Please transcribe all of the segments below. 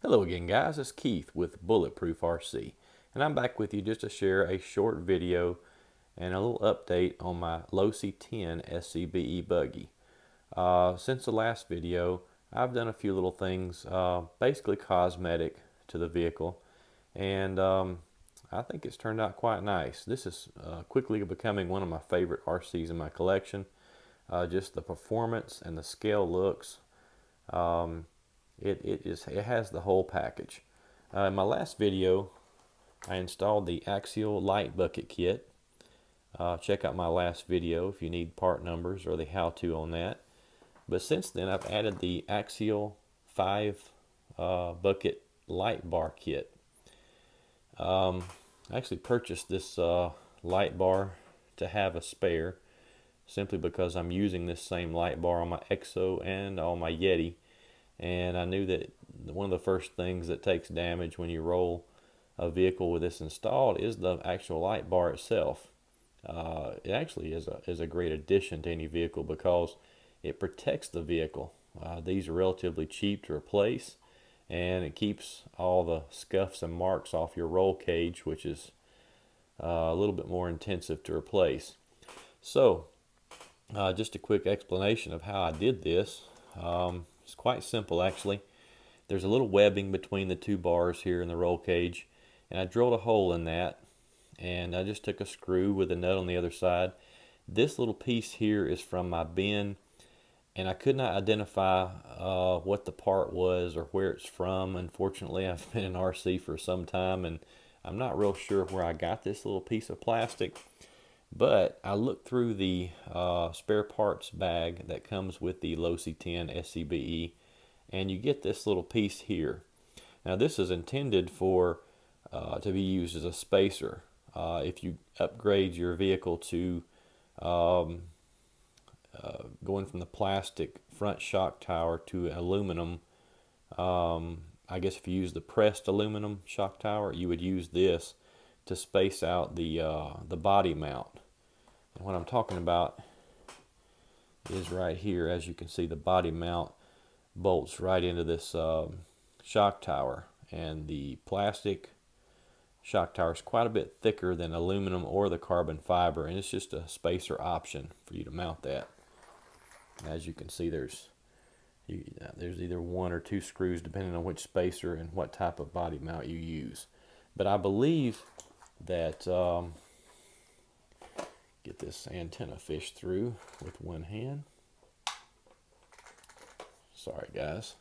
Hello again guys, it's Keith with Bulletproof RC, and I'm back with you just to share a short video and a little update on my Losi 10 SCBE buggy. Since the last video, I've done a few little things, basically cosmetic to the vehicle, and I think it's turned out quite nice. This is quickly becoming one of my favorite RCs in my collection. Just the performance and the scale looks. It has the whole package. In my last video, I installed the axial light bucket kit. Check out my last video if you need part numbers or the how-to on that. But since then, I've added the axial 5 bucket light bar kit. I actually purchased this light bar to have a spare, simply because I'm using this same light bar on my Exo and on my Yeti. And I knew that one of the first things that takes damage when you roll a vehicle with this installed is the actual light bar itself. It actually is a great addition to any vehicle because it protects the vehicle. These are relatively cheap to replace, and it keeps all the scuffs and marks off your roll cage, which is a little bit more intensive to replace. So just a quick explanation of how I did this. It's quite simple actually. There's a little webbing between the two bars here in the roll cage, and I drilled a hole in that, and I just took a screw with a nut on the other side. This little piece here is from my bin, and I could not identify what the part was or where it's from. Unfortunately, I've been in RC for some time, and I'm not real sure where I got this little piece of plastic. But I looked through the spare parts bag that comes with the Losi 10 SCBE, and you get this little piece here. Now this is intended for to be used as a spacer. If you upgrade your vehicle to going from the plastic front shock tower to aluminum, I guess if you use the pressed aluminum shock tower, you would use this to space out the body mount. And what I'm talking about is right here. As you can see, the body mount bolts right into this shock tower, and the plastic shock tower is quite a bit thicker than aluminum or the carbon fiber, and it's just a spacer option for you to mount that. As you can see, there's either 1 or 2 screws depending on which spacer and what type of body mount you use. But I believe that get this antenna fished through with one hand. Sorry guys,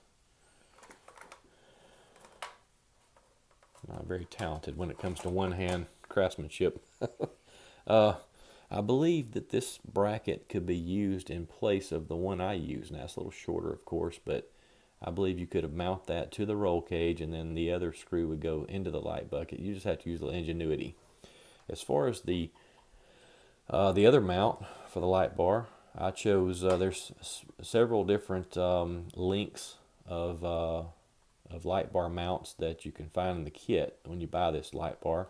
not very talented when it comes to one hand craftsmanship. I believe that this bracket could be used in place of the one I use. Now it's a little shorter of course, but I believe you could have mount that to the roll cage, and then the other screw would go into the light bucket. You just have to use a little ingenuity. As far as the other mount for the light bar, I chose, there's several different lengths of light bar mounts that you can find in the kit when you buy this light bar.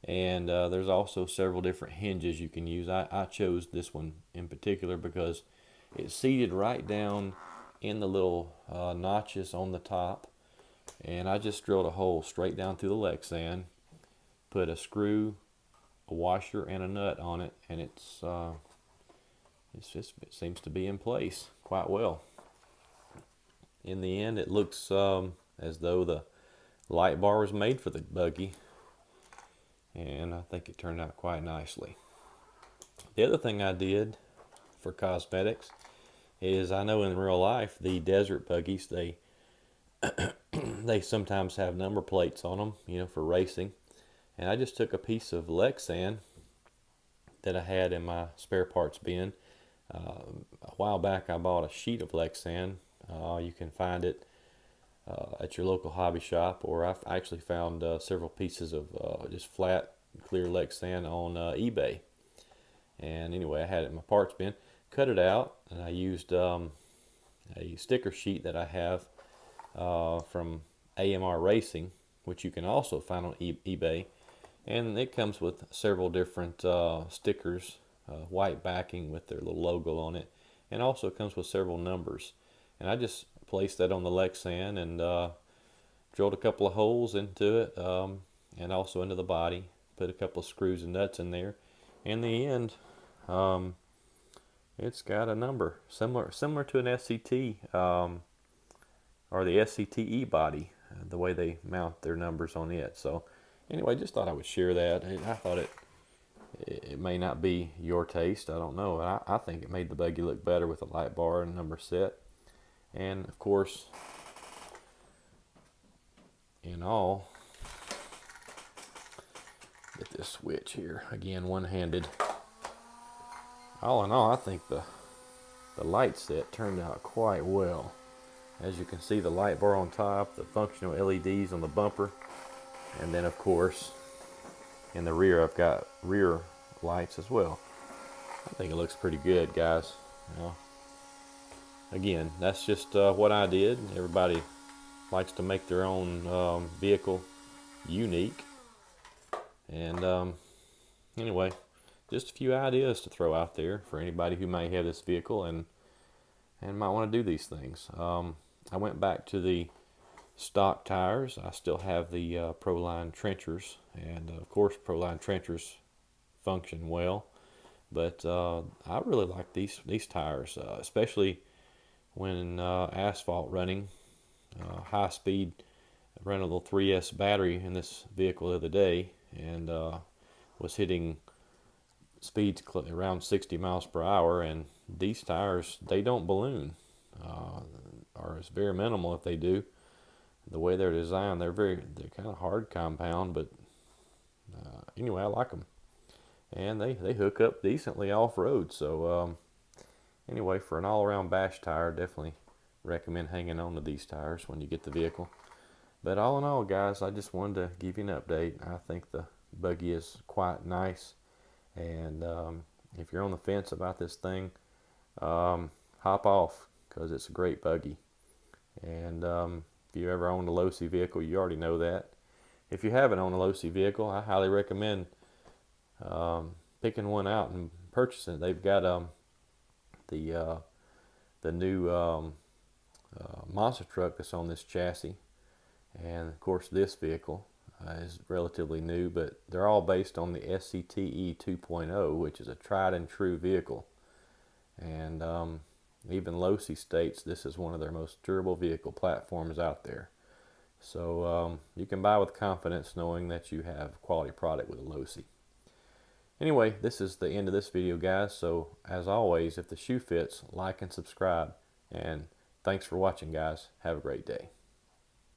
And there's also several different hinges you can use. I chose this one in particular because it's seated right down in the little notches on the top. And I just drilled a hole straight down through the Lexan, put a screw, a washer, and a nut on it, and it seems to be in place quite well. In the end, it looks as though the light bar was made for the buggy, and I think it turned out quite nicely. The other thing I did for cosmetics is, I know in real life the desert buggies, they they sometimes have number plates on them, you know, for racing. And I just took a piece of Lexan that I had in my spare parts bin. A while back I bought a sheet of Lexan. You can find it at your local hobby shop, or I've actually found several pieces of just flat clear Lexan on eBay. And anyway, I had it in my parts bin, cut it out, and I used a sticker sheet that I have from AMR Racing, which you can also find on eBay. And it comes with several different stickers, white backing with their little logo on it, and also comes with several numbers. And I just placed that on the Lexan and drilled a couple of holes into it, and also into the body. Put a couple of screws and nuts in there. In the end, it's got a number similar to an SCT, or the SCTE body, the way they mount their numbers on it. So anyway, just thought I would share that. I thought it may not be your taste, I don't know. I think it made the buggy look better with a light bar and number set. And of course, in all, get this switch here again, one-handed. All in all, I think the light set turned out quite well. As you can see, the light bar on top, the functional LEDs on the bumper, and then of course in the rear I've got rear lights as well. I think it looks pretty good, guys. You know, again, that's just what I did. Everybody likes to make their own vehicle unique. And anyway, just a few ideas to throw out there for anybody who may have this vehicle and might want to do these things. I went back to the stock tires. I still have the Proline trenchers, and of course Proline trenchers function well, but I really like these tires, especially when asphalt running. High speed, ran a little 3S battery in this vehicle the other day, and was hitting speeds around 60 miles per hour, and these tires, they don't balloon, or it's very minimal if they do. The way they're designed, they're kind of hard compound, but anyway, I like them, and they hook up decently off-road. So anyway, for an all-around bash tire, definitely recommend hanging on to these tires when you get the vehicle. But all in all, guys, I just wanted to give you an update. I think the buggy is quite nice, and if you're on the fence about this thing, hop off, because it's a great buggy. And if you ever owned a Losi vehicle, you already know that. If you haven't owned a Losi vehicle, I highly recommend picking one out and purchasing it. They've got the new monster truck that's on this chassis, and of course this vehicle is relatively new, but they're all based on the SCTE 2.0, which is a tried and true vehicle. And even Losi states this is one of their most durable vehicle platforms out there. So you can buy with confidence knowing that you have a quality product with a Losi. Anyway, this is the end of this video, guys. So as always, if the shoe fits, like and subscribe. And thanks for watching, guys. Have a great day.